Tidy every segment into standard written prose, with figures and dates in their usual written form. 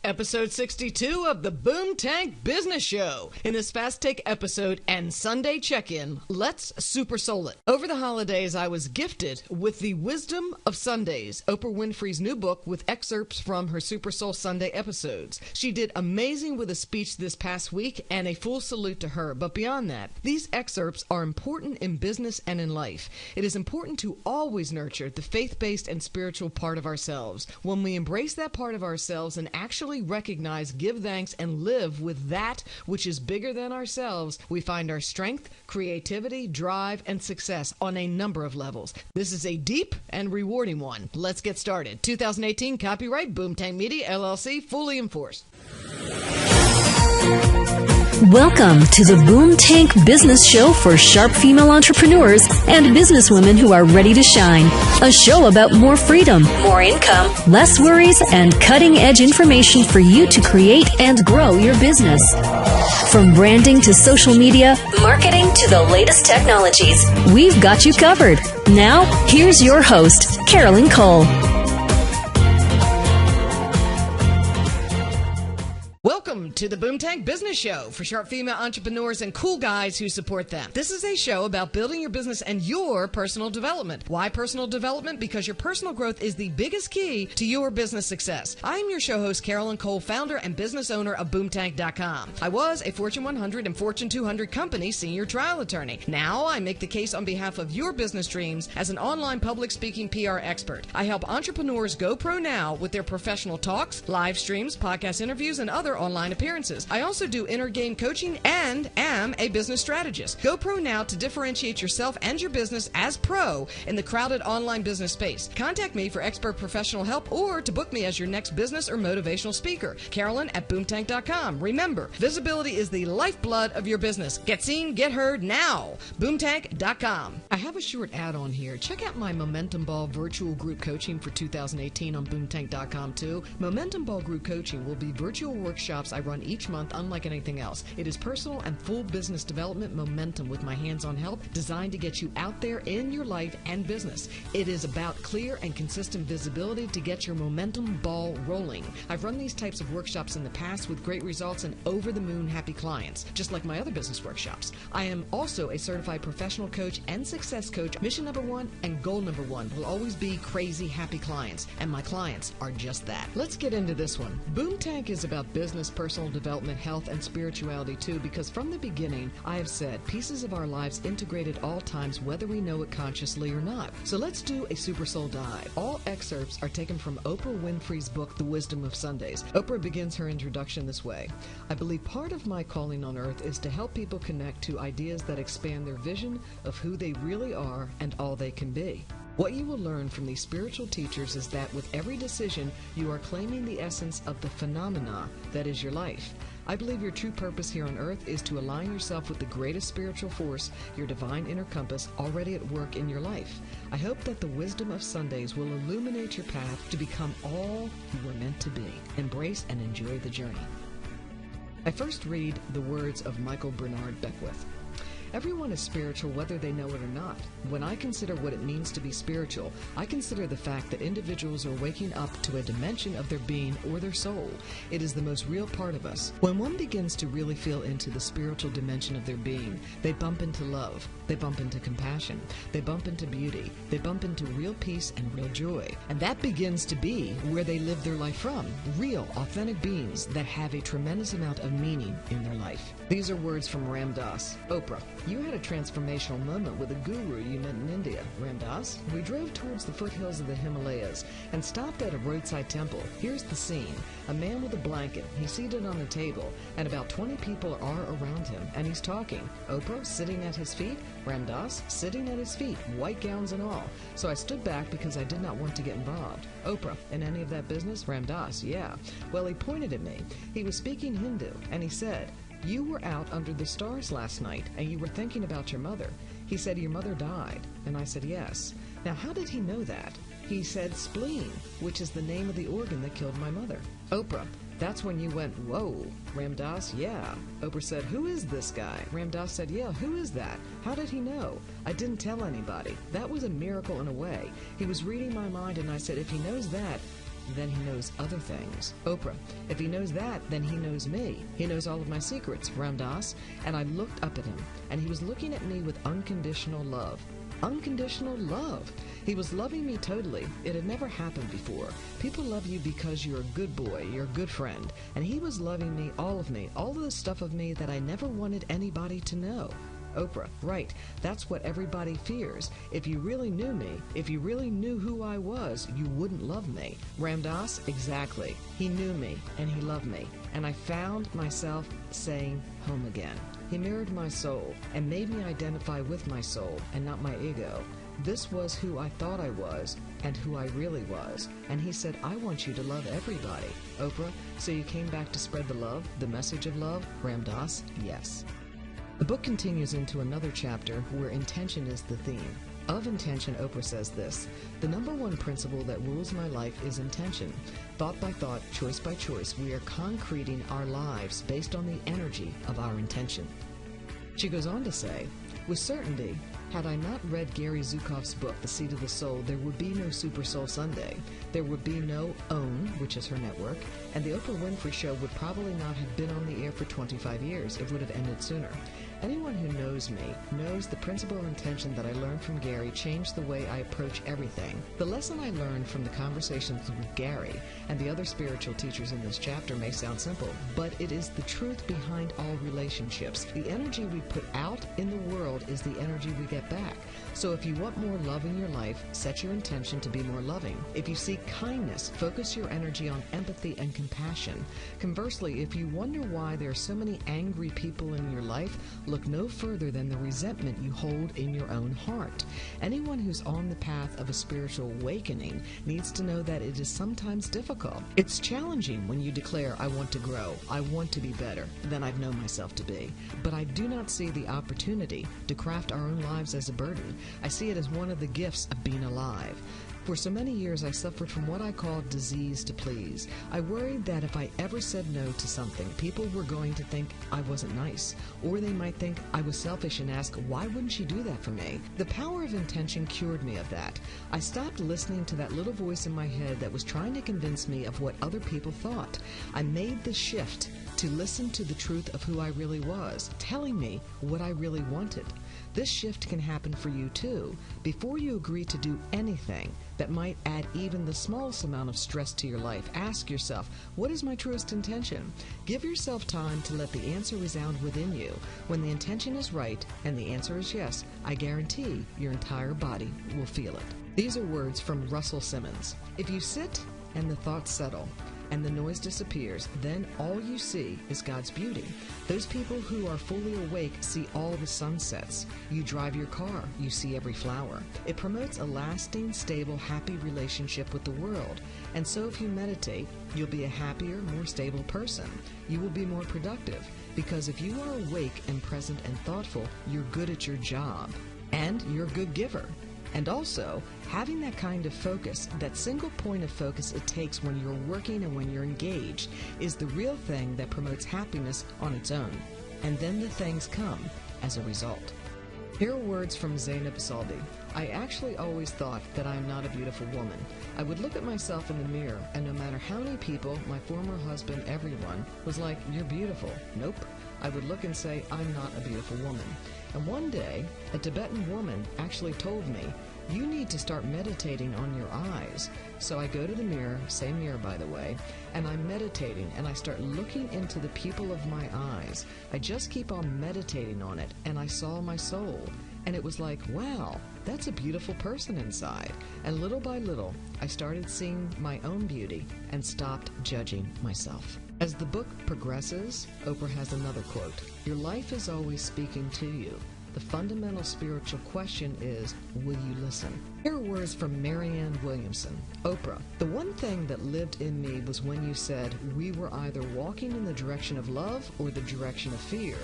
episode 62 of the Boom Tank Business Show. In this Fast Take episode and Sunday check-in, let's super soul it. Over the holidays, I was gifted with the Wisdom of Sundays, Oprah Winfrey's new book with excerpts from her Super Soul Sunday episodes. She did amazing with a speech this past week, and a full salute to her. But beyond that, these excerpts are important in business and in life. It is important to always nurture the faith-based and spiritual part of ourselves. When we embrace that part of ourselves and actually recognize, give thanks, and live with that which is bigger than ourselves, we find our strength, creativity, drive, and success on a number of levels. This is a deep and rewarding one. Let's get started. 2018 copyright Boom Tank Media, LLC, fully enforced. Welcome to the Boom Tank Business Show for sharp female entrepreneurs and businesswomen who are ready to shine. A show about more freedom, more income, less worries, and cutting-edge information for you to create and grow your business. From branding to social media, marketing to the latest technologies, we've got you covered. Now, here's your host, Carolyn Cole. Welcome to the Boom Tank Business Show for sharp female entrepreneurs and cool guys who support them. This is a show about building your business and your personal development. Why personal development? Because your personal growth is the biggest key to your business success. I am your show host, Carolyn Cole, founder and business owner of BoomTank.com. I was a Fortune 100 and Fortune 200 company senior trial attorney. Now I make the case on behalf of your business dreams as an online public speaking PR expert. I help entrepreneurs go pro now with their professional talks, live streams, podcast interviews, and other online appearances. I also do inner game coaching and am a business strategist. Go pro now to differentiate yourself and your business as pro in the crowded online business space. Contact me for expert professional help or to book me as your next business or motivational speaker. Carolyn at BoomTank.com. Remember, visibility is the lifeblood of your business. Get seen, get heard now. BoomTank.com. I have a short add-on here. Check out my Momentum Ball virtual group coaching for 2018 on BoomTank.com too. Momentum Ball group coaching will be virtual workshops I run each month, unlike anything else. It is personal and full business development momentum with my hands-on help designed to get you out there in your life and business. It is about clear and consistent visibility to get your momentum ball rolling. I've run these types of workshops in the past with great results and over-the-moon happy clients, just like my other business workshops. I am also a certified professional coach and success coach. Mission number one and goal number one will always be crazy happy clients, and my clients are just that. Let's get into this one. Boom Tank is about business, personal development, health, and spirituality too, because from the beginning, I have said pieces of our lives integrate at all times, whether we know it consciously or not. So let's do a Super Soul dive. All excerpts are taken from Oprah Winfrey's book, The Wisdom of Sundays. Oprah begins her introduction this way. I believe part of my calling on earth is to help people connect to ideas that expand their vision of who they really are and all they can be. What you will learn from these spiritual teachers is that with every decision, you are claiming the essence of the phenomena that is your life. I believe your true purpose here on earth is to align yourself with the greatest spiritual force, your divine inner compass, already at work in your life. I hope that the Wisdom of Sundays will illuminate your path to become all you were meant to be. Embrace and enjoy the journey. I first read the words of Michael Bernard Beckwith. Everyone is spiritual whether they know it or not. When I consider what it means to be spiritual, I consider the fact that individuals are waking up to a dimension of their being or their soul. It is the most real part of us. When one begins to really feel into the spiritual dimension of their being, they bump into love, they bump into compassion, they bump into beauty, they bump into real peace and real joy. And that begins to be where they live their life from. Real, authentic beings that have a tremendous amount of meaning in their life. These are words from Ram Dass. Oprah. You had a transformational moment with a guru you met in India, Ram Dass. We drove towards the foothills of the Himalayas and stopped at a roadside temple. Here's the scene. A man with a blanket. He's seated on a table, and about 20 people are around him, and he's talking. Oprah sitting at his feet, Ram Dass sitting at his feet, white gowns and all. So I stood back because I did not want to get involved. Oprah, in any of that business? Ram Dass, yeah. Well, he pointed at me. He was speaking Hindu, and he said, "You were out under the stars last night, and you were thinking about your mother." He said, "Your mother died." And I said, "Yes." Now, how did he know that? He said spleen, which is the name of the organ that killed my mother. Oprah, that's when you went, "Whoa." Ram Dass, yeah. Oprah said, "Who is this guy?" Ram Dass said, "Yeah, who is that? How did he know?" I didn't tell anybody. That was a miracle in a way. He was reading my mind, and I said, if he knows that, then he knows other things. Oprah, if he knows that, then he knows me. He knows all of my secrets. Ram Dass. And I looked up at him, and he was looking at me with unconditional love. Unconditional love. He was loving me totally. It had never happened before. People love you because you're a good boy, you're a good friend. And he was loving me, all of the stuff of me that I never wanted anybody to know. Oprah, right, that's what everybody fears. If you really knew me, if you really knew who I was, you wouldn't love me. Ram Dass, exactly. He knew me, and he loved me. And I found myself saying home again. He mirrored my soul and made me identify with my soul and not my ego. This was who I thought I was and who I really was. And he said, I want you to love everybody. Oprah, so you came back to spread the love, the message of love? Ram Dass, yes. The book continues into another chapter where intention is the theme. Of intention, Oprah says this: the number one principle that rules my life is intention. Thought by thought, choice by choice, we are concreting our lives based on the energy of our intention. She goes on to say, with certainty, had I not read Gary Zukav's book, The Seat of the Soul, there would be no Super Soul Sunday. There would be no OWN, which is her network, and the Oprah Winfrey Show would probably not have been on the air for 25 years. It would have ended sooner. Anyone who knows me knows the principle and intention that I learned from Gary changed the way I approach everything. The lesson I learned from the conversations with Gary and the other spiritual teachers in this chapter may sound simple, but it is the truth behind all relationships. The energy we put out in the world is the energy we get back. So if you want more love in your life, set your intention to be more loving. If you seek kindness, focus your energy on empathy and compassion. Conversely, if you wonder why there are so many angry people in your life, look no further than the resentment you hold in your own heart. Anyone who's on the path of a spiritual awakening needs to know that it is sometimes difficult. It's challenging when you declare, I want to grow, I want to be better than I've known myself to be. But I do not see the opportunity to craft our own lives as a burden. I see it as one of the gifts of being alive. For so many years, I suffered from what I call disease to please. I worried that if I ever said no to something, people were going to think I wasn't nice, or they might think I was selfish and ask, why wouldn't she do that for me? The power of intention cured me of that. I stopped listening to that little voice in my head that was trying to convince me of what other people thought. I made the shift to listen to the truth of who I really was, telling me what I really wanted. This shift can happen for you too. Before you agree to do anything that might add even the smallest amount of stress to your life, ask yourself, what is my truest intention? Give yourself time to let the answer resound within you. When the intention is right and the answer is yes, I guarantee your entire body will feel it. These are words from Russell Simmons. If you sit and the thoughts settle, and the noise disappears, then all you see is God's beauty. Those people who are fully awake see all the sunsets. You drive your car, you see every flower. It promotes a lasting, stable, happy relationship with the world. And so if you meditate, you'll be a happier, more stable person. You will be more productive, because if you are awake and present and thoughtful, you're good at your job, and you're a good giver. And also, having that kind of focus, that single point of focus it takes when you're working and when you're engaged, is the real thing that promotes happiness on its own. And then the things come as a result. Here are words from Zainab Saldi. I actually always thought that I am not a beautiful woman. I would look at myself in the mirror, and no matter how many people, my former husband, everyone, was like, you're beautiful. Nope. I would look and say, I'm not a beautiful woman. And one day, a Tibetan woman actually told me, you need to start meditating on your eyes. So I go to the mirror, same mirror by the way, and I'm meditating and I start looking into the pupil of my eyes. I just keep on meditating on it, and I saw my soul. And it was like, wow, that's a beautiful person inside. And little by little, I started seeing my own beauty and stopped judging myself. As the book progresses, Oprah has another quote. Your life is always speaking to you. The fundamental spiritual question is, will you listen? Here are words from Marianne Williamson. Oprah, the one thing that lived in me was when you said we were either walking in the direction of love or the direction of fear.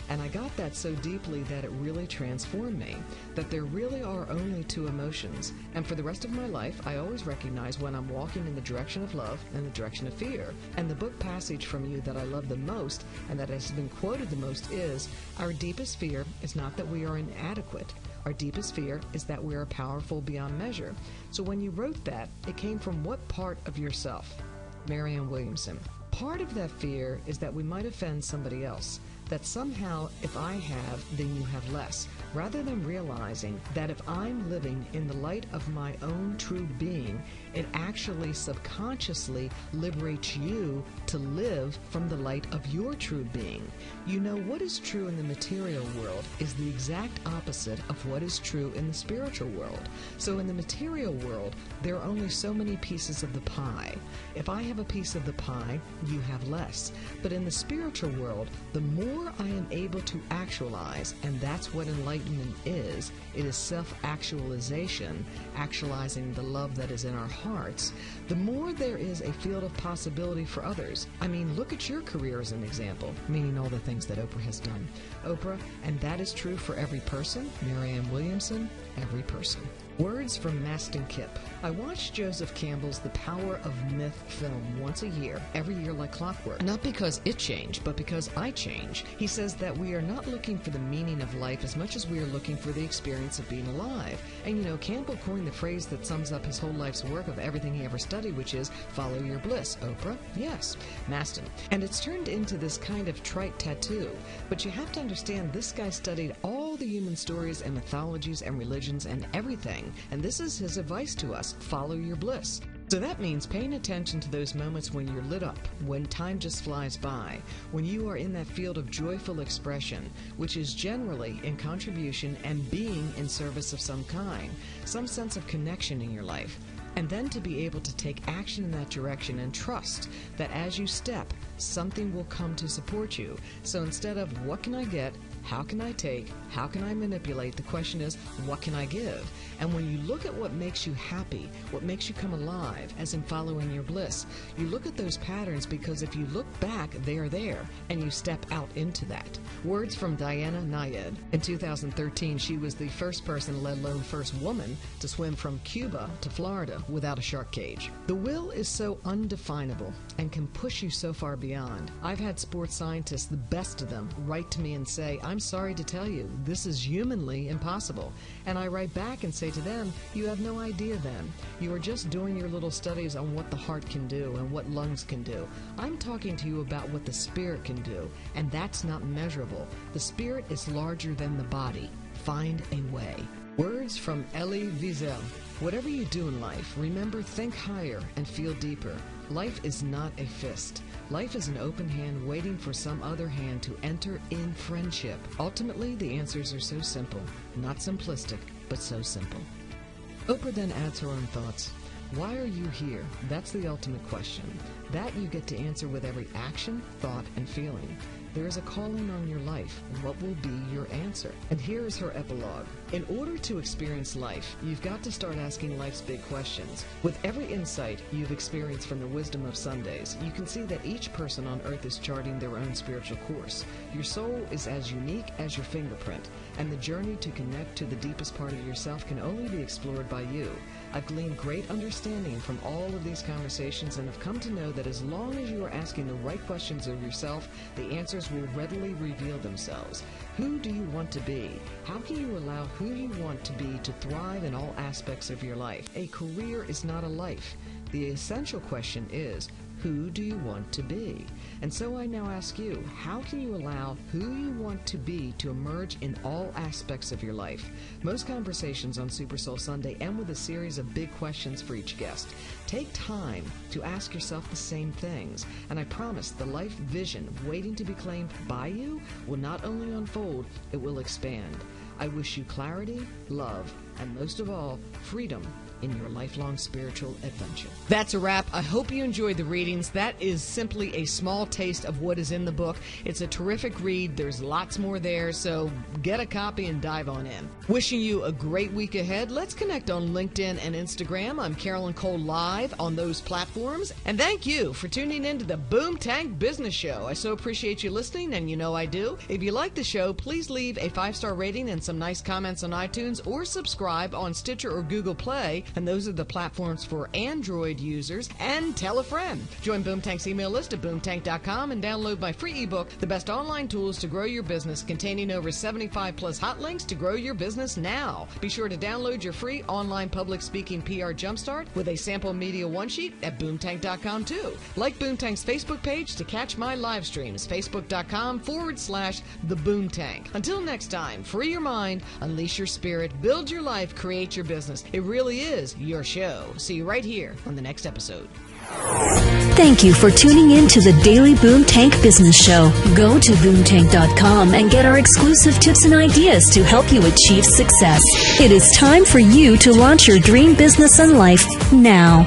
And I got that so deeply that it really transformed me, that there really are only two emotions. And for the rest of my life, I always recognize when I'm walking in the direction of love and the direction of fear. And the book passage from you that I love the most and that has been quoted the most is, our deepest fear is not that we are inadequate. Our deepest fear is that we are powerful beyond measure. So when you wrote that, it came from what part of yourself? Marianne Williamson. Part of that fear is that we might offend somebody else, that somehow if I have, then you have less, rather than realizing that if I'm living in the light of my own true being, it actually subconsciously liberates you to live from the light of your true being. You know, what is true in the material world is the exact opposite of what is true in the spiritual world. So in the material world, there are only so many pieces of the pie. If I have a piece of the pie, you have less. But in the spiritual world, the more I am able to actualize, and that's what enlightenment is, it is self-actualization, actualizing the love that is in our hearts, the more there is a field of possibility for others. I mean, look at your career as an example, meaning all the things that Oprah has done. Oprah, and that is true for every person, Marianne Williamson, every person. Words from Maston Kipp. I watch Joseph Campbell's The Power of Myth film once a year, every year like clockwork. Not because it changed, but because I change. He says that we are not looking for the meaning of life as much as we are looking for the experience of being alive. And you know, Campbell coined the phrase that sums up his whole life's work of everything he ever studied, which is follow your bliss. Oprah? Yes. Maston. And it's turned into this kind of trite tattoo. But you have to understand, this guy studied all the human stories and mythologies and religions and everything. And this is his advice to us: follow your bliss. So that means paying attention to those moments when you're lit up, when time just flies by, when you are in that field of joyful expression, which is generally in contribution and being in service of some kind, some sense of connection in your life. And then to be able to take action in that direction and trust that as you step, something will come to support you. So instead of what can I get, how can I take, how can I manipulate, the question is, what can I give? And when you look at what makes you happy, what makes you come alive, as in following your bliss, you look at those patterns, because if you look back, they are there, and you step out into that. Words from Diana Nayed. In 2013, she was the first person, let alone first woman, to swim from Cuba to Florida without a shark cage. The will is so undefinable and can push you so far beyond. I've had sports scientists, the best of them, write to me and say, I'm sorry to tell you, this is humanly impossible. And I write back and say to them, you have no idea then. You are just doing your little studies on what the heart can do and what lungs can do. I'm talking to you about what the spirit can do, and that's not measurable. The spirit is larger than the body. Find a way. Words from Elie Wiesel. Whatever you do in life, remember, think higher and feel deeper. Life is not a fist. Life is an open hand waiting for some other hand to enter in friendship. Ultimately, the answers are so simple. Not simplistic, but so simple. Oprah then adds her own thoughts. Why are you here? That's the ultimate question. That you get to answer with every action, thought, and feeling. There is a calling on your life. What will be your answer? And here is her epilogue. In order to experience life, you've got to start asking life's big questions. With every insight you've experienced from the wisdom of Sundays, you can see that each person on earth is charting their own spiritual course. Your soul is as unique as your fingerprint, and the journey to connect to the deepest part of yourself can only be explored by you. I've gleaned great understanding from all of these conversations and have come to know that as long as you are asking the right questions of yourself, the answers will readily reveal themselves. Who do you want to be? How can you allow who you want to be to thrive in all aspects of your life? A career is not a life. The essential question is, who do you want to be? And so I now ask you, how can you allow who you want to be to emerge in all aspects of your life? Most conversations on Super Soul Sunday end with a series of big questions for each guest. Take time to ask yourself the same things, and I promise the life vision waiting to be claimed by you will not only unfold, it will expand. I wish you clarity, love, and most of all, freedom in your lifelong spiritual adventure. That's a wrap. I hope you enjoyed the readings. That is simply a small taste of what is in the book. It's a terrific read. There's lots more there, so get a copy and dive on in. Wishing you a great week ahead. Let's connect on LinkedIn and Instagram. I'm Carolyn Cole live on those platforms. And thank you for tuning in to the Boom Tank Business Show. I so appreciate you listening, and you know I do. If you like the show, please leave a 5-star rating and some nice comments on iTunes, or subscribe on Stitcher or Google Play and those are the platforms for Android users, and tell a friend. Join Boomtank's email list at boomtank.com and download my free ebook, The Best Online Tools to Grow Your Business, containing over 75 plus hot links to grow your business now. Be sure to download your free online public speaking PR Jumpstart with a sample media one-sheet at boomtank.com too. Like Boomtank's Facebook page to catch my live streams, facebook.com/The Boomtank. Until next time, free your mind, unleash your spirit, build your life, create your business. It really is your show. See you right here on the next episode. Thank you for tuning in to the Daily Boomtank Business Show. Go to boomtank.com and get our exclusive tips and ideas to help you achieve success. It is time for you to launch your dream business and life now.